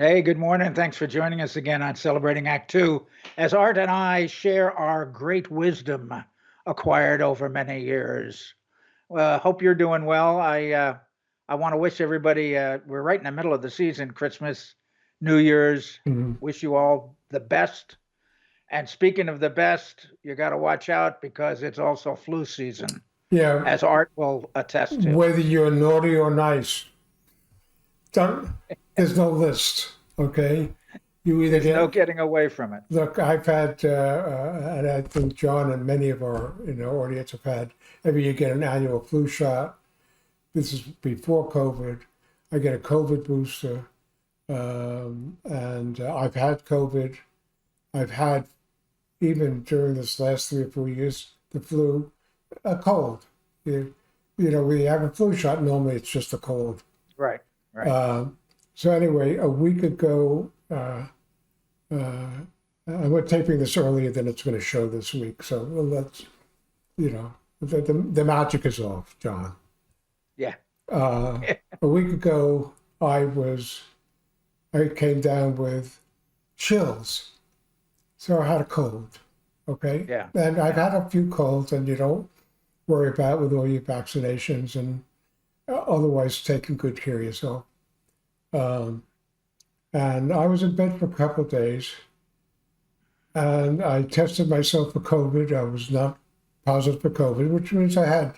Hey, good morning. Thanks for joining us again on Celebrating Act Two, as Art and I share our great wisdom acquired over many years. Hope you're doing well. I want to wish everybody. We're right in the middle of the season, Christmas, New Year's. Mhm. Wish you all the best. And speaking of the best, you got to watch out because it's also flu season, Yeah, as Art will attest to. whether you're naughty or nice, don't, there's no list, okay? You either There's no get, getting away from it. look, I've had, and I think John and many of our audience have had, every year get an annual flu shot. This is before COVID. I get a COVID booster, and I've had COVID. I've had, even during this last 3 or 4 years, the flu, a cold. We have a flu shot. Normally, it's just a cold. Right, right. Uh, so anyway, a week ago, we're taping this earlier than it's going to show this week. So let's, the magic is off, John. Yeah. Uh, a week ago, I came down with chills. So I had a cold. Okay. Yeah. And I've Yeah. had a few colds, and you don't worry about with all your vaccinations and otherwise taking good care of yourself. Um, and I was in bed for a couple of days, and I tested myself for COVID. I was not positive for COVID, which means I had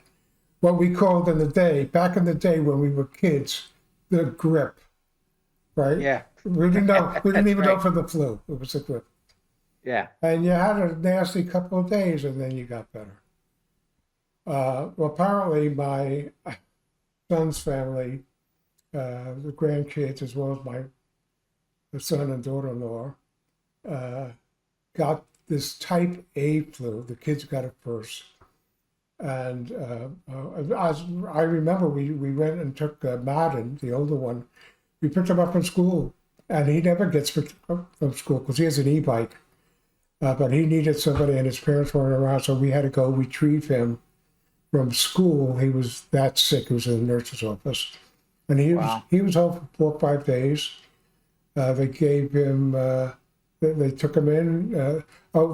what we called back in the day when we were kids, the grip, right? Yeah. We didn't know, we didn't That's even know right. for the flu. It was the grip. Yeah. And you had a nasty couple of days, and then you got better. Well, apparently, my son's family, the grandkids, as well as my son and daughter-in-law, uh, got this type A flu. The kids got it first. And I remember we went and took Madden, the older one. We picked him up from school, and he never gets picked up from school because he has an e-bike. But he needed somebody, and his parents weren't around, so we had to go retrieve him from school. He was that sick. He was in the nurse's office, and Wow. he was home for 4 or 5 days. They gave him. They took him in.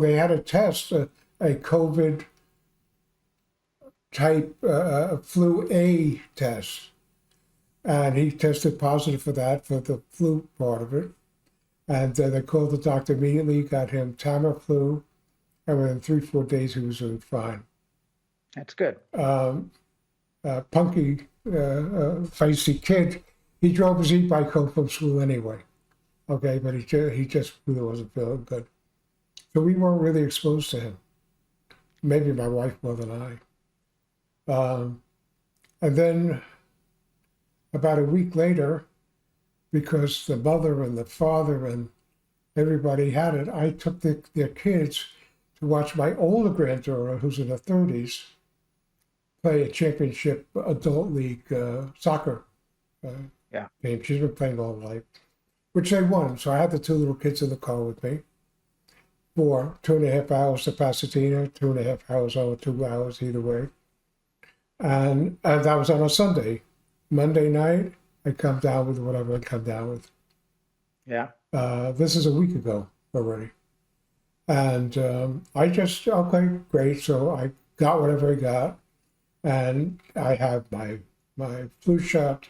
They had a test, a COVID type flu A test, and he tested positive for that, for the flu part of it. And they called the doctor immediately, got him Tamiflu, and within 3 or 4 days he was doing fine. That's good. Punky, feisty kid, he drove his e-bike home from school anyway. Okay, but he just really wasn't feeling good. So we weren't really exposed to him. Maybe my wife more than I. And then about a week later, because the mother and the father and everybody had it, I took their kids to watch my older granddaughter, who's in her 30s, play a championship adult league soccer Yeah. game. She's been playing all her life, which they won. So I had the two little kids in the car with me for 2.5 hours to Pasadena, 2.5 hours over 2 hours either way. And that was on a Sunday. Monday night, I come down with whatever I come down with. Yeah. This is a week ago already. And I just, okay, great. So I got whatever I got. And I have my flu shot,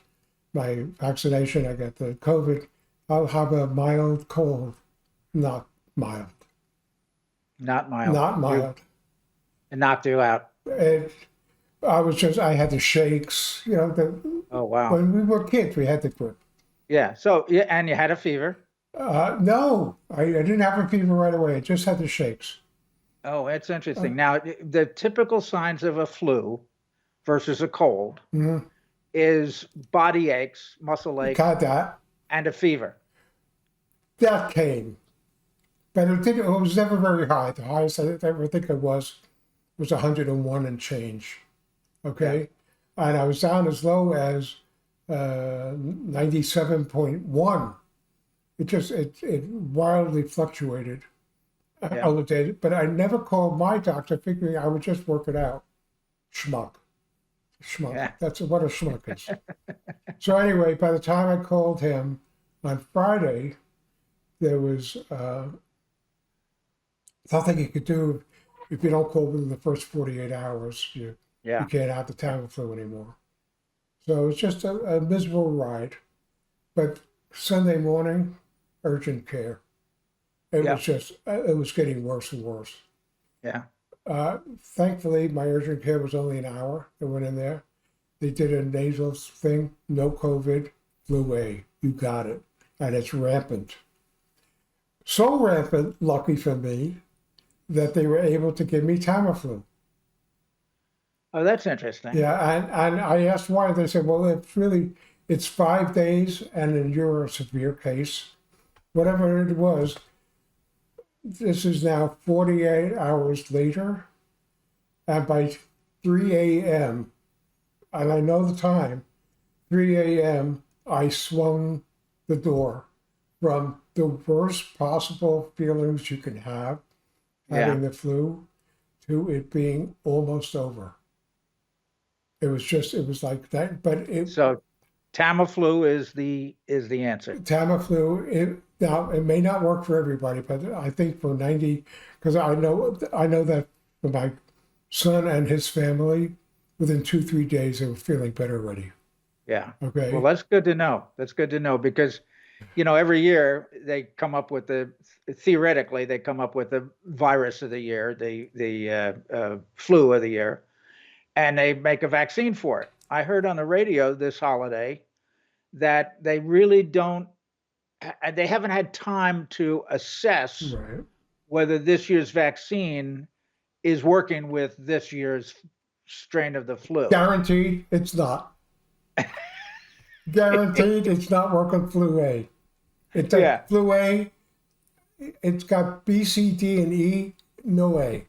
my vaccination. I got the COVID. I'll have a mild cold, not mild, Not mild. not You mild. knocked you out. It, I had the shakes, Oh, wow. when we were kids, we had the grip. Yeah. So, yeah, and you had a fever. No, I didn't have a fever right away. I just had the shakes. Oh, it's Uh, interesting. Now, the typical signs of a flu versus a cold mhm. is body aches, muscle aches, Got that. and a fever. That came, but it was never very high. The highest I ever think it was 101 and change. Yeah. Okay, and I was down as low as 97.1. It wildly fluctuated, Yeah. elevated. But I never called my doctor, figuring I would just work it out. Schmuck, schmuck. Yeah. That's what a schmuck is. So anyway, by the time I called him, On Friday, there was nothing you could do if you don't call within the first 48 hours. You Yeah. can't have the Tamiflu anymore. So it's just a miserable ride. But Sunday morning, urgent care. Yeah. It was getting worse and worse. Yeah. Thankfully, my urgent care was only an hour. I went in there. They did a nasal thing, no COVID, flu A. You got it. And it's rampant. So rampant, lucky for me, that they were able to give me Tamiflu. Oh, that's interesting. Yeah, and I asked why. They said, well, it's 5 days, and you're a severe case. Whatever it was, this is now 48 hours later, and by 3 a.m., and I know the time, 3 a.m., I swung the door from the worst possible feelings you can have, Yeah. having the flu, to it being almost over. It was like that, but So Tamiflu is the answer. Tamiflu, now it may not work for everybody, but I think for 90, because I know that for my son and his family, within 2, 3 days, they were feeling better already. Yeah. Well, Okay. that's good to know. That's good to know because, every year they come up with theoretically they come up with the virus of the year, the flu of the year, and they make a vaccine for it. I heard on the radio this holiday that they really don't, they haven't had time to assess Right. whether this year's vaccine is working with this year's strain of the flu. Guaranteed it's not. Guaranteed it's not working flu A. It's a Yeah. flu A, it's got B, C, D, and E, no A.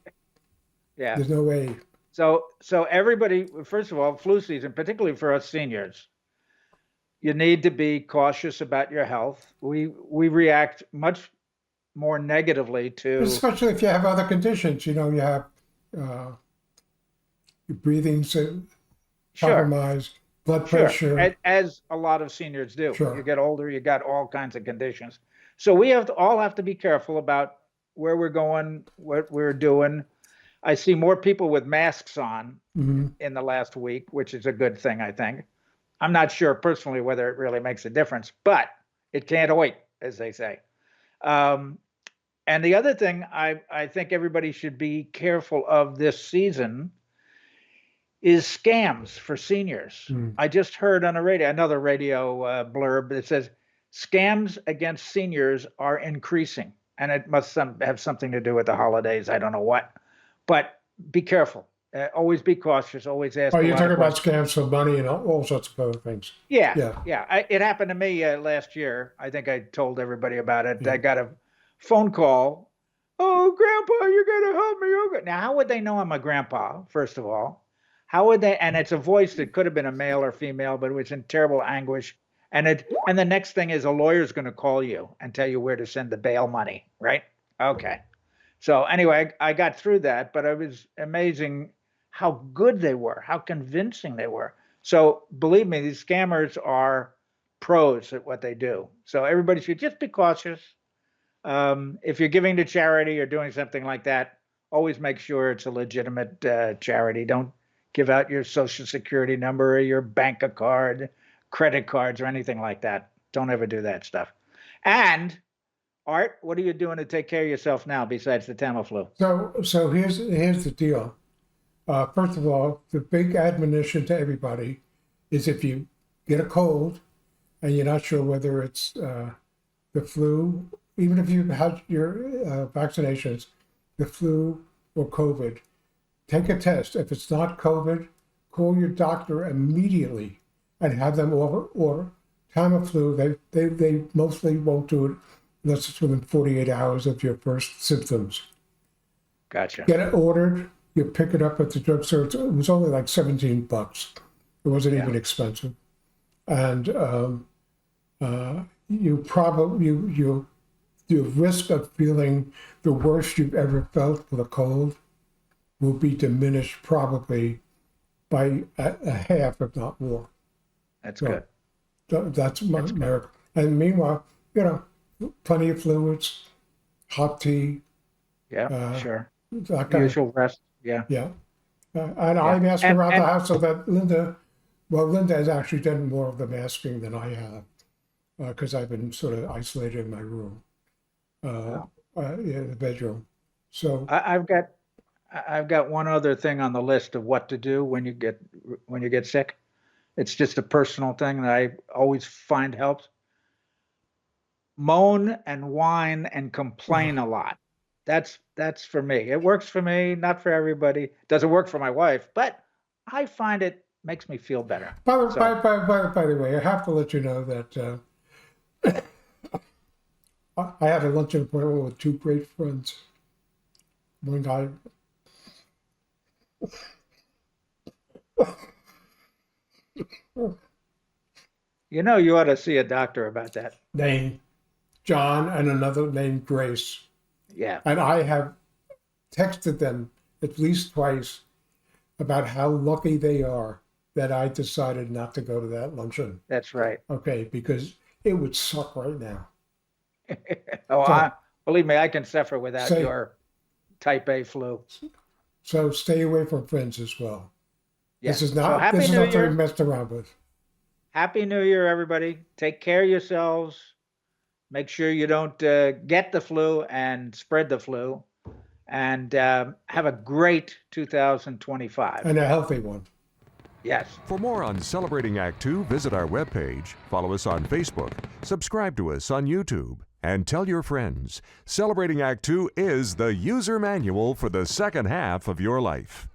Yeah. There's no A. So everybody, first of all, flu season, particularly for us seniors, you need to be cautious about your health. We react much more negatively to Especially if you have other conditions. You know, you have uh, your breathing sure, compromised, blood sure, pressure. as a lot of seniors do. You Sure. get older, you got all kinds of conditions. So we all have to be careful about where we're going, what we're doing. I see more people with masks on Hmm. in the last week, which is a good thing, I think. I'm not sure personally whether it really makes a difference, but it can't wait, as they say. Um, and the other thing I think everybody should be careful of this season is scams for seniors. Mm. I just heard on another radio blurb that says scams against seniors are increasing, and it must have something to do with the holidays. I don't know what, but be careful. Always be cautious. Always Oh, ask a you're lot of talking about questions. scams for money and all sorts of other things. Yeah, Yeah, yeah. It happened to me last year. I think I told everybody about it. yeah. I got a phone call. Oh, Grandpa, you gotta help me. Oh, now, how would they know I'm a grandpa? First of all, how would they? And it's a voice that could have been a male or female, but it was in terrible anguish. And the next thing is a lawyer's going to call you and tell you where to send the bail money, right? Okay. So anyway, I got through that, but it was amazing how good they were, how convincing they were. So believe me, these scammers are pros at what they do. So everybody should just be cautious. If you're giving to charity or doing something like that, always make sure it's a legitimate charity. Don't give out your social security number or your bank card, credit cards, or anything like that. Don't ever do that stuff. And Art, what are you doing to take care of yourself now besides the Tamiflu? So here's the deal. First of all, the big admonition to everybody is if you get a cold and you're not sure whether it's the flu, even if you've had your vaccinations, the flu or COVID, take a test. If it's not COVID, call your doctor immediately and have them order Tamiflu. They mostly won't do it unless it's within 48 hours of your first symptoms. Gotcha. Get it ordered. You pick it up at the drugstore. It was only like $17. It wasn't Yeah. even expensive, and you probably your risk of feeling the worst you've ever felt with a cold will be diminished probably by a half, if not more. That's So good. that's my That's good. miracle. And meanwhile, plenty of fluids, hot tea, Yeah, sure. that kind of, Usual rest. Yeah, yeah. And yeah. I mask around the And house so that Linda has actually done more of the masking than I have, because I've been sort of isolated in my room, well, in the bedroom. So, I've got one other thing on the list of what to do when you get sick. It's just a personal thing that I always find helps. Moan and whine and complain a lot. That's for me. It works for me, not for everybody. Doesn't work for my wife, but I find it makes me feel better. So by the way, I have to let you know that I had a luncheon appointment with two great friends. One guy, you ought to see a doctor about that. named John, and another named Grace. Yeah, And I have texted them at least twice about how lucky they are that I decided not to go to that luncheon. that's right. Okay, because it would suck right now. Oh, So, believe me, I can suffer without say, your type A flu. so stay away from friends as well. Yeah. This is So not happy this is New not to be Year. messed around with. Happy New Year, everybody. Take care of yourselves. Make sure you don't get the flu and spread the flu. And have a great 2025. And a healthy one. Yes. For more on Celebrating Act Two, visit our webpage, follow us on Facebook, subscribe to us on YouTube, and tell your friends. Celebrating Act Two is the user manual for the second half of your life.